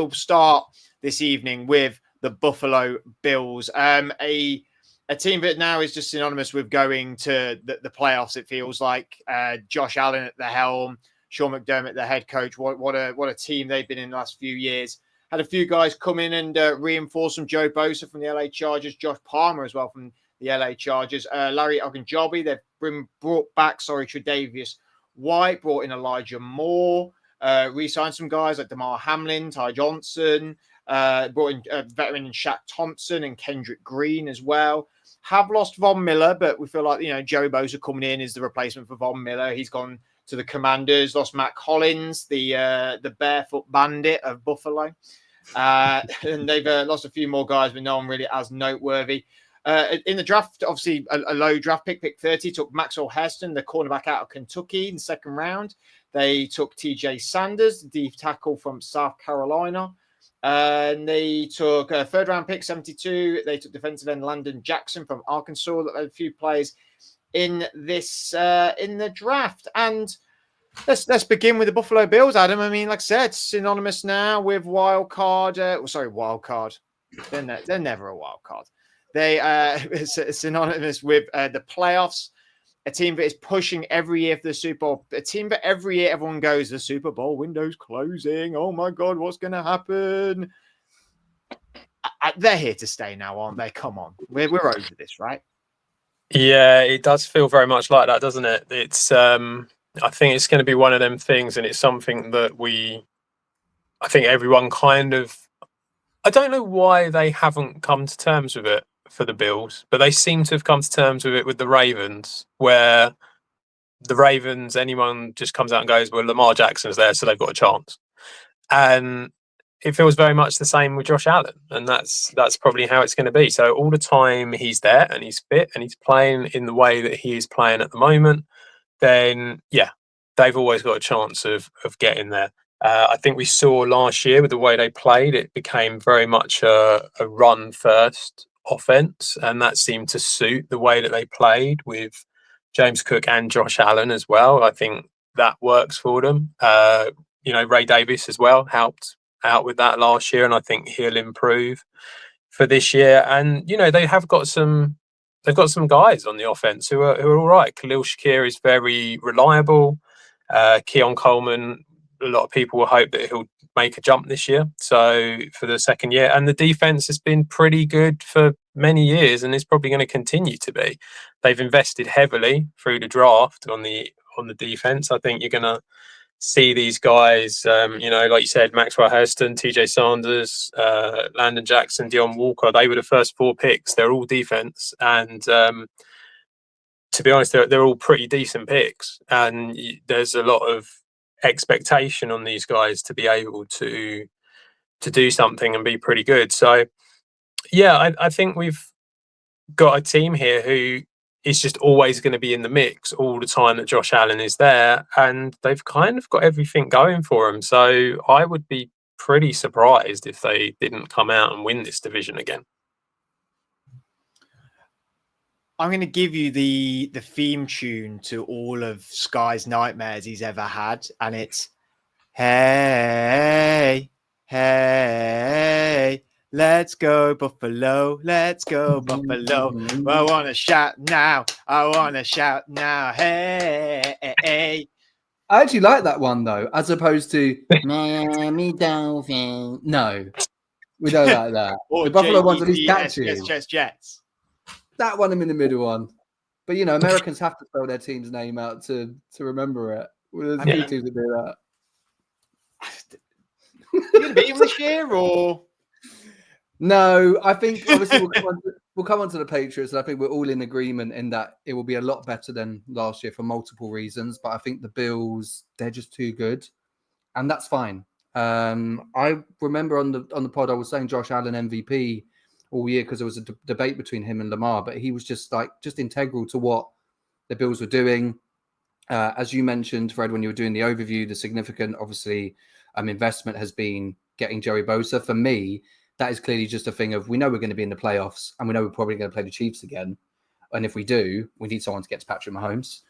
We'll start this evening with the Buffalo Bills, a team that now is just synonymous with going to the playoffs. It feels like Josh Allen at the helm, Sean McDermott, the head coach. What a team they've been in the last few years. Had a few guys come in and reinforce them. Joe Bosa from the LA Chargers, Josh Palmer as well from the LA Chargers, Larry Ogunjobi. They've brought back Tre'Davious White, brought in Elijah Moore. Re-signed some guys like Damar Hamlin, Ty Johnson, brought in a veteran in Shaq Thompson and Kendrick Green as well. Have lost Von Miller, but we feel like, Joey Bosa coming in is the replacement for Von Miller. He's gone to the Commanders. Lost Matt Collins, the barefoot bandit of Buffalo. And they've lost a few more guys, but no one really as noteworthy. In the draft, obviously a low draft pick 30, took Maxwell Hairston, the cornerback out of Kentucky in the second round. They took TJ Sanders, the deep tackle from South Carolina. And they took a third round pick, 72. They took defensive end Landon Jackson from Arkansas. A few players in this in the draft. And let's begin with the Buffalo Bills, Adam. I mean, like I said, synonymous now with wild card. Wild card. They're never a wild card. They synonymous with the playoffs. A team that is pushing every year for the Super Bowl. A team that every year everyone goes, the Super Bowl window's closing. Oh my God, what's going to happen? They're here to stay now, aren't they? Come on. We're over this, right? Yeah, it does feel very much like that, doesn't it? It's I think it's going to be one of them things, and it's something that I think everyone kind of, I don't know why they haven't come to terms with it for the Bills, but they seem to have come to terms with it with the Ravens, where the Ravens, anyone just comes out and goes, well, Lamar Jackson's there, so they've got a chance. And it feels very much the same with Josh Allen, and that's probably how it's going to be. So all the time he's there and he's fit and he's playing in the way that he is playing at the moment, then yeah, they've always got a chance of getting there. I think we saw last year with the way they played, it became very much a run first offense, and that seemed to suit the way that they played with James Cook and Josh Allen as well. I think that works for them. Ray Davis as well helped out with that last year, and I think he'll improve for this year. And they've got some guys on the offense who are all right. Khalil Shakir is very reliable. Keon Coleman, a lot of people will hope that he'll make a jump this year. So for the second year, and the defense has been pretty good for many years, and it's probably going to continue to be. They've invested heavily through the draft on the defense. I think you're going to see these guys, like you said, Maxwell Hairston, TJ Sanders, Landon Jackson, Deion Walker. They were the first 4 picks. They're all defense, and to be honest, they're all pretty decent picks. And there's a lot of expectation on these guys to be able to do something and be pretty good. So yeah, I think we've got a team here who is just always going to be in the mix all the time that Josh Allen is there, and they've kind of got everything going for them. So I would be pretty surprised if they didn't come out and win this division again. I'm going to give you the theme tune to all of Sky's nightmares he's ever had, and it's hey, hey, let's go Buffalo, let's go Buffalo. I want to shout now, hey, hey. I actually like that one though, as opposed to Miami Dolphins. No, we don't like that. The Buffalo one's at least catchy. Jets. That one, I'm in the middle one. But, Americans have to spell their team's name out to remember it. Well, there's a few teams that do that. You going to beat them this year, or? No, I think, obviously, we'll come on to the Patriots, and I think we're all in agreement in that it will be a lot better than last year for multiple reasons. But I think the Bills, they're just too good, and that's fine. I remember on the pod, I was saying Josh Allen MVP all year because there was a debate between him and Lamar, but he was just integral to what the Bills were doing. As you mentioned, Fred, when you were doing the overview, the significant, obviously, investment has been getting Joey Bosa. For me, that is clearly just a thing of, we know we're going to be in the playoffs, and we know we're probably going to play the Chiefs again. And if we do, we need someone to get to Patrick Mahomes.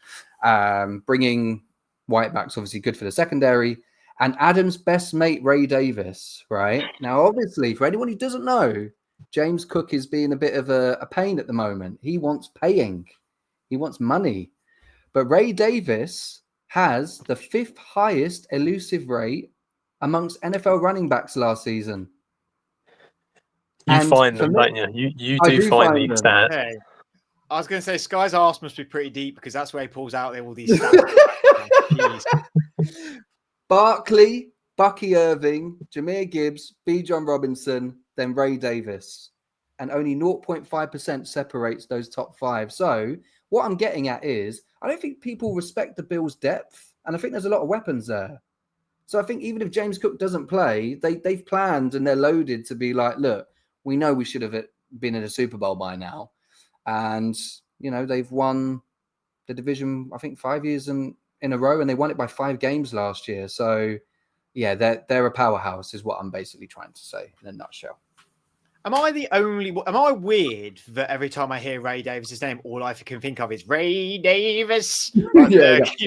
Bringing White back's obviously good for the secondary. And Adam's best mate, Ray Davis, right? Now, obviously, for anyone who doesn't know, James Cook is being a bit of a pain at the moment. He wants paying. He wants money. But Ray Davis has the 5th highest elusive rate amongst NFL running backs last season. You And find for them, me, don't you? You I do do find find these them. stats. Hey, I was going to say Sky's arse must be pretty deep because that's where he pulls out all these stats. Jeez. Barkley, Bucky Irving, Jahmyr Gibbs, B. John Robinson, then Ray Davis. And only 0.5% separates those top 5. So what I'm getting at is I don't think people respect the Bills' depth. And I think there's a lot of weapons there. So I think even if James Cook doesn't play, they've planned and they're loaded to be like, look, we know we should have been in a Super Bowl by now. And, they've won the division, I think, 5 years in a row, and they won it by 5 games last year. So, yeah, they're a powerhouse is what I'm basically trying to say in a nutshell. Am I weird that every time I hear Ray Davis' name, all I can think of is Ray Davis? Like it's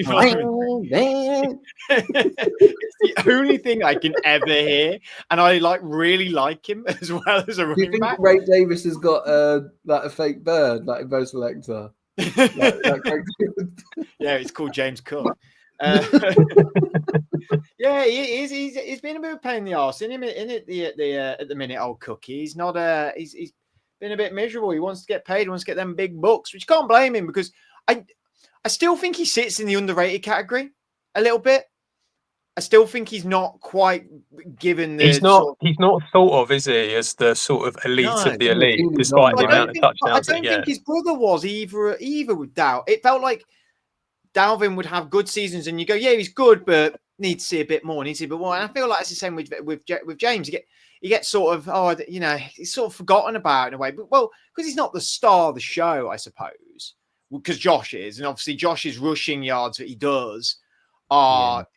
the only thing I can ever hear. And I really like him as well as a running Do you think back. Ray Davis has got a fake bird, like Bo Selector? Yeah, it's called James Cook. Yeah, he's been a bit of a pain in the arse at the minute. Old Cookie, he's not he's been a bit miserable. He wants to get paid, he wants to get them big bucks, which you can't blame him because I still think he sits in the underrated category a little bit. I still think he's not quite given the. He's not thought of, is he, as the sort of elite of the elite, despite the amount of touchdowns. I don't think his brother was either with Dow. It felt like Dalvin would have good seasons, and you go, yeah, he's good, but needs to see a bit more. And I feel like it's the same with James. You get sort of he's sort of forgotten about in a way, but because he's not the star of the show, I suppose. Because Josh is, and obviously Josh's rushing yards that he does are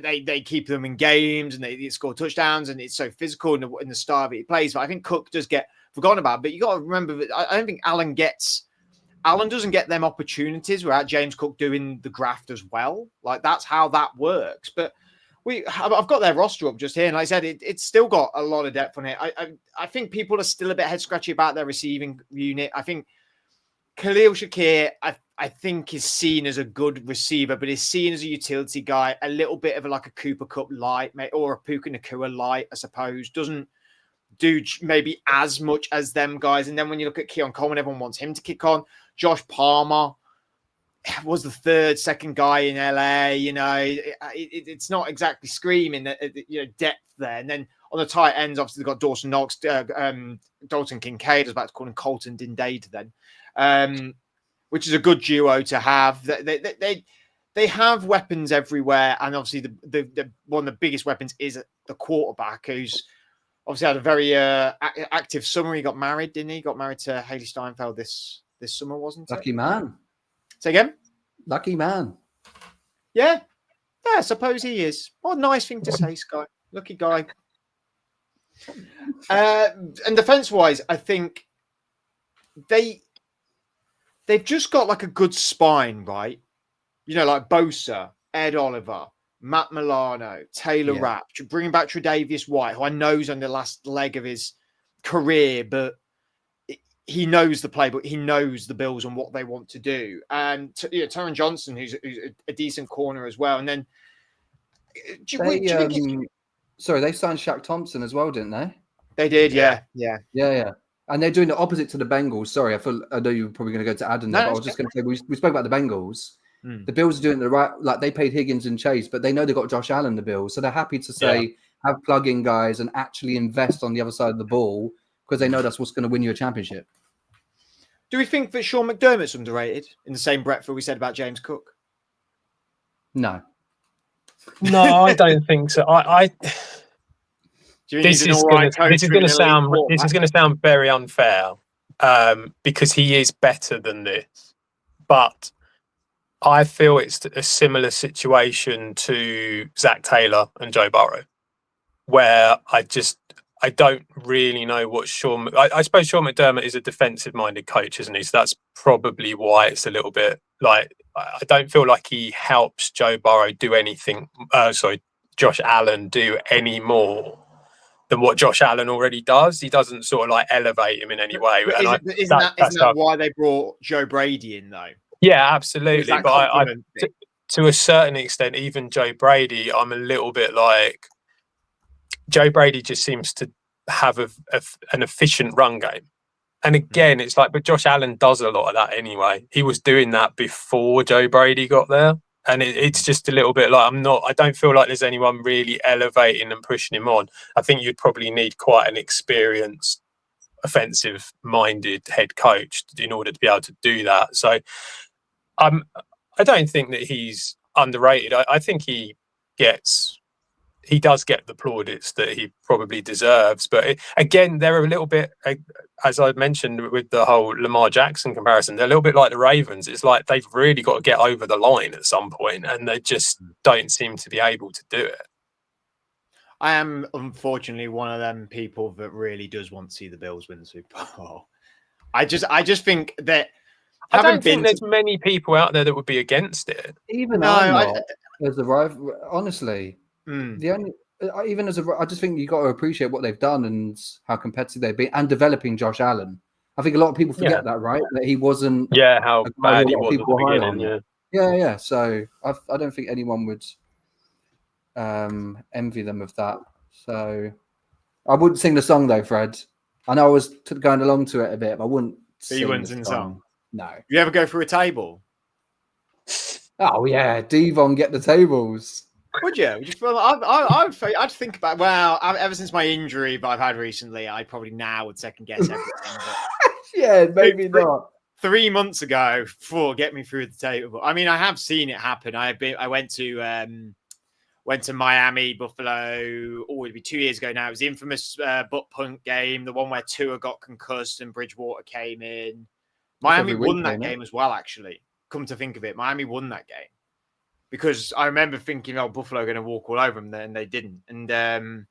they keep them in games and they score touchdowns, and it's so physical in the style that he plays. But I think Cook does get forgotten about. But you got to remember that I don't think Allen doesn't get them opportunities without James Cook doing the graft as well. Like that's how that works. But I've got their roster up just here, and like I said, it's still got a lot of depth on it. I think people are still a bit head scratchy about their receiving unit. I think Khalil Shakir, I think is seen as a good receiver, but is seen as a utility guy, a little bit of a Cooper Kupp light, or a Puka Nacua light, I suppose. Doesn't do maybe as much as them guys. And then when you look at Keon Coleman, everyone wants him to kick on. Josh Palmer was the second guy in LA. It's not exactly screaming depth there. And then on the tight ends, obviously they've got Dawson Knox, Dalton Kincaid. I was about to call him Colton Dindade then, which is a good duo to have. They have weapons everywhere, and obviously the one of the biggest weapons is the quarterback, who's obviously had a very active summer. He got married, didn't he? Got married to Haley Steinfeld this summer, wasn't it? Lucky man. Say again? Lucky man. Yeah, I suppose he is. What a nice thing to say, Sky. Lucky guy. And defense-wise, I think they've just got a good spine, right? Like Bosa, Ed Oliver, Matt Milano, Taylor Rapp, bringing back Tre'Davious White, who I know is on the last leg of his career, but he knows the playbook. He knows the Bills and what they want to do. And Taron Johnson, who's a decent corner as well. And then they signed Shaq Thompson as well, didn't they? They did, yeah. And they're doing the opposite to the Bengals. Sorry, I know you were probably going to go to Adam there, but I was just going to say we spoke about the Bengals. The Bills are doing the right, they paid Higgins and Chase, but they know they've got Josh Allen, the Bills. So they're happy to say, have plug-in guys and actually invest on the other side of the ball because they know that's what's going to win you a championship. Do we think that Sean McDermott's underrated in the same breath that we said about James Cook? No, I don't think so. This is going to sound very unfair because he is better than this, but I feel it's a similar situation to Zach Taylor and Joe Burrow, where I don't really know what I suppose Sean McDermott is a defensive-minded coach, isn't he? So that's probably why it's a little bit I don't feel like he helps Joe Burrow do anything. Josh Allen do any more than what Josh Allen already does. He doesn't sort of like elevate him in any way. But And isn't that why they brought Joe Brady in though? Yeah, absolutely. But to a certain extent, even Joe Brady, I'm a little bit like Joe Brady just seems to have an efficient run game. And again, it's like, but Josh Allen does a lot of that anyway. He was doing that before Joe Brady got there. And it's just a little bit like, I don't feel like there's anyone really elevating and pushing him on. I think you'd probably need quite an experienced, offensive minded head coach in order to be able to do that. So I don't think that he's underrated. I think he does get the plaudits that he probably deserves. But again, they're a little bit, as I mentioned with the whole Lamar Jackson comparison, they're a little bit like the Ravens. It's like they've really got to get over the line at some point, and they just don't seem to be able to do it. I am unfortunately one of them people that really does want to see the Bills win the Super Bowl. I just think that I don't think there's many people out there that would be against it. Even as a rival, honestly. The only, I just think you got to appreciate what they've done and how competitive they've been, and developing Josh Allen. I think a lot of people forget that, right? That he wasn't. Yeah, how bad he was at the beginning. Yeah. So I don't think anyone would envy them of that. So I wouldn't sing the song though, Fred. I know I was going along to it a bit, but I wouldn't. But you wouldn't sing the song. No. You ever go through a table? Oh yeah, Devon, get the tables. Would you? Would you feel like I'd think about, well, ever since my injury that I've had recently, I probably now would second guess everything. Yeah, maybe not. 3 months ago, get me through the table. I mean, I have seen it happen. I went to Miami, Buffalo. It'd be 2 years ago now. It was the infamous butt punt game, the one where Tua got concussed and Bridgewater came in. Miami won that game as well, actually. Come to think of it, Miami won that game. Because I remember thinking, oh, Buffalo are going to walk all over them, and they didn't. And and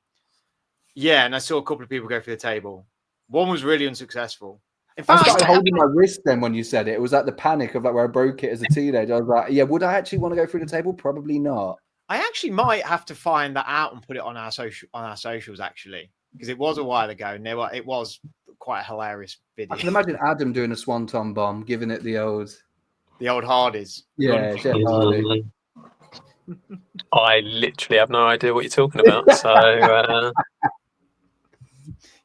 I saw a couple of people go through the table. One was really unsuccessful. In fact, I started holding my wrist then when you said it. It was like the panic of like where I broke it as a teenager. I was like, yeah, would I actually want to go through the table? Probably not. I actually might have to find that out and put it on our socials actually, because it was a while ago and it was quite a hilarious video. I can imagine Adam doing a swanton bomb, giving it the old Hardys. Yeah, Jeff Hardy. I literally have no idea what you're talking about. So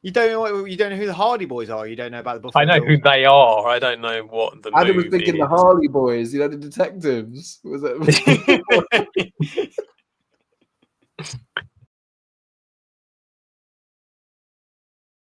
you don't know who the Hardy Boys are. You don't know about the Buffalo. I know who they are. I don't know what the. Adam was thinking the Hardy Boys. You know, the detectives. Was it?